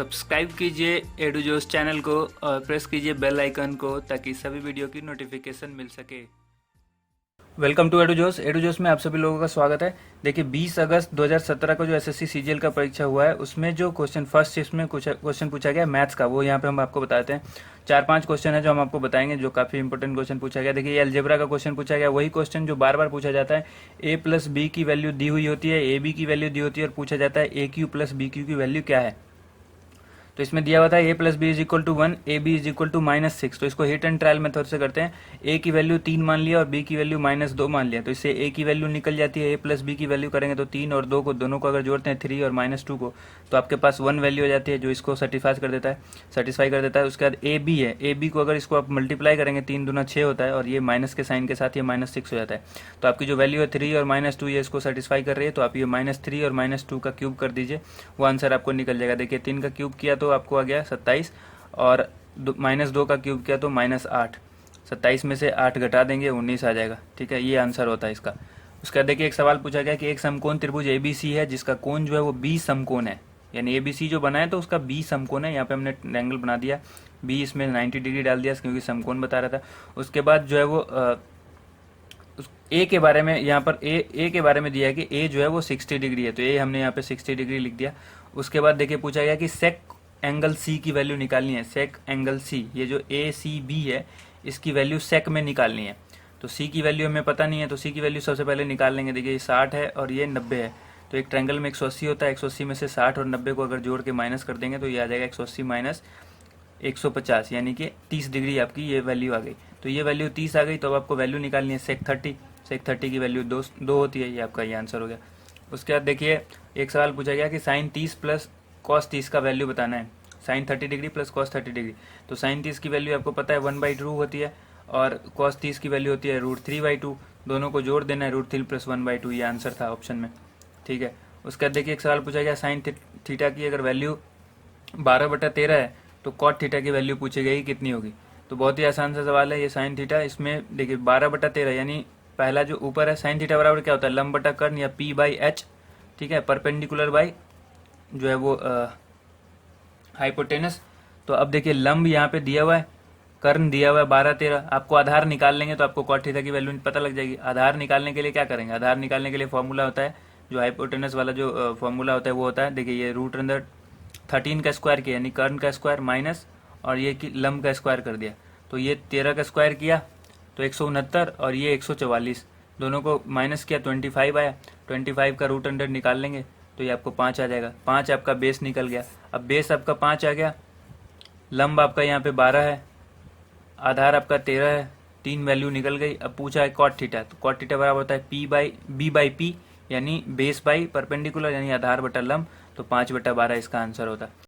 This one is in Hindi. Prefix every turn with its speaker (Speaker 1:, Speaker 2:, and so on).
Speaker 1: सब्सक्राइब कीजिए एडुजोस चैनल को और प्रेस कीजिए बेल आइकन को ताकि सभी वीडियो की नोटिफिकेशन मिल सके। Welcome to एडुजोस। एडुजोस में आप सभी लोगों का स्वागत है। देखिए 20 अगस्त 2017 को जो एसएससी सीजीएल का परीक्षा हुआ है उसमें जो क्वेश्चन फर्स्ट शिफ्ट में क्वेश्चन पूछा गया मैथ्स का, वो यहाँ पे हम आपको बताते हैं। 4-5 क्वेश्चन है जो हम आपको बताएंगे, जो काफ़ी इंपॉर्टेंट क्वेश्चन पूछा गया। देखिए ये अलजेब्रा का क्वेश्चन पूछा गया, वही क्वेश्चन जो बार बार पूछा जाता है। ए प्लस बी की वैल्यू दी हुई होती है, ए बी की वैल्यू दी होती है और पूछा जाता है a cube plus b cube की वैल्यू क्या है। तो इसमें दिया हुआ था a plus b is equal to 1, a b is equal to -6। तो इसको हिट एंड ट्रायल मेथड से करते हैं। ए की वैल्यू 3 मान लिया और बी की वैल्यू -2 मान लिया, तो इससे ए की वैल्यू निकल जाती है। ए प्लस बी की वैल्यू करेंगे तो 3 और 2 को दोनों को अगर जोड़ते हैं 3 और -2 को, तो आपके पास 1 वैल्यू हो जाती है जो इसको सेटिस्फाई कर देता है। उसके बाद ए बी है, ए बी को अगर इसको आप मल्टीप्लाई करेंगे 3 दूना 6 होता है और ये माइनस के साइन के साथ ये -6 हो जाता है। तो आपकी जो वैल्यू है 3 और -2 ये इसको सेटिस्फाई कर रही है, तो आप ये -3 और -2 का क्यूब कर दीजिए, वो आंसर आपको निकल जाएगा। देखिए 3 का क्यूब किया तो आपको आ गया 27 और -2 का क्यूब किया तो -8। 27 में से 8 घटा देंगे 19 आ जाएगा। ठीक है, ये आंसर होता है इसका। उसका देखिए एक सवाल पूछा गया कि एक समकोण त्रिभुज एबीसी है जिसका कोण जो है वो बी समकोण है, यानी एबीसी जो बना है तो उसका बी समकोण है। यहाँ पे हमने एंगल बना दिया बी, इसमें 90 डिग्री डाल दिया क्योंकि समकोण बता रहा था। उसके बाद जो है वो ए के बारे में यहाँ पर ए के बारे में दिया है कि ए जो है वो 60 डिग्री है, तो ए हमने यहाँ पे 60 डिग्री लिख दिया। उसके बाद देखिए पूछा गया कि सेक एंगल सी की वैल्यू निकालनी है। सेक एंगल सी, ये जो ए सी बी है इसकी वैल्यू सेक में निकालनी है। तो सी की वैल्यू हमें पता नहीं है, तो सी की वैल्यू सबसे पहले निकाल लेंगे। देखिए ये 60 है और ये 90 है, तो एक ट्रायंगल में 180 होता है। 180 में से 60 और 90 को अगर जोड़ के माइनस कर देंगे तो ये आ जाएगा 180 माइनस 150, यानी कि 30 डिग्री आपकी ये वैल्यू आ गई। तो ये वैल्यू 30 आ गई, तो अब आपको वैल्यू निकालनी है सेक 30। सेक 30 की वैल्यू 2 होती है, ये आपका ये आंसर हो गया। उसके बाद देखिए एक सवाल पूछा गया कि साइन 30 प्लस कॉस 30 का वैल्यू बताना है। Sine 30 degree plus cos 30 degree, तो साइन 30 की वैल्यू आपको पता है 1/2 होती है और कॉस 30 की वैल्यू होती है √3/2। दोनों को जोड़ देना है √3 + 1/2, ये आंसर था ऑप्शन में। ठीक है, उसके बाद देखिए एक सवाल पूछा गया साइन थीटा की अगर वैल्यू 12/13 है तो कॉट थीटा की वैल्यू पूछी गई कितनी होगी। तो बहुत ही आसान सा सवाल है ये साइन थीटा। इसमें देखिए 12/13 यानी पहला जो ऊपर है साइन थीटा बराबर क्या होता है, लंब बटा कर्ण या p/h। ठीक है, परपेंडिकुलर बाई जो है वो हाइपोटेनस। तो अब देखिए लंब यहाँ पे दिया हुआ है, कर्ण दिया हुआ है 12-13। आपको आधार निकाल लेंगे तो आपको कॉट थीटा की वैल्यू पता लग जाएगी। आधार निकालने के लिए क्या करेंगे, आधार निकालने के लिए फॉर्मूला होता है, जो हाइपोटेनस वाला जो फॉर्मूला होता है वो होता है, देखिए ये √13 का स्क्वायर किया यानी कर्ण का स्क्वायर माइनस और ये कि लंब का स्क्वायर कर दिया, तो ये 13 का स्क्वायर किया तो 169 और ये 144, दोनों को माइनस किया 25 आया। 25 का √100 निकाल लेंगे तो ये आपको 5 आ जाएगा। 5 आपका बेस निकल गया। अब बेस आपका 5 आ गया, लंब आपका यहाँ पे 12 है, आधार आपका 13 है, 3 वैल्यू निकल गई। अब पूछा है कॉट थीटा, तो कॉट थीटा बराबर होता है p/b/p यानी बेस बाई परपेंडिकुलर यानी आधार बटा लंब, तो 5/12 इसका आंसर होता है।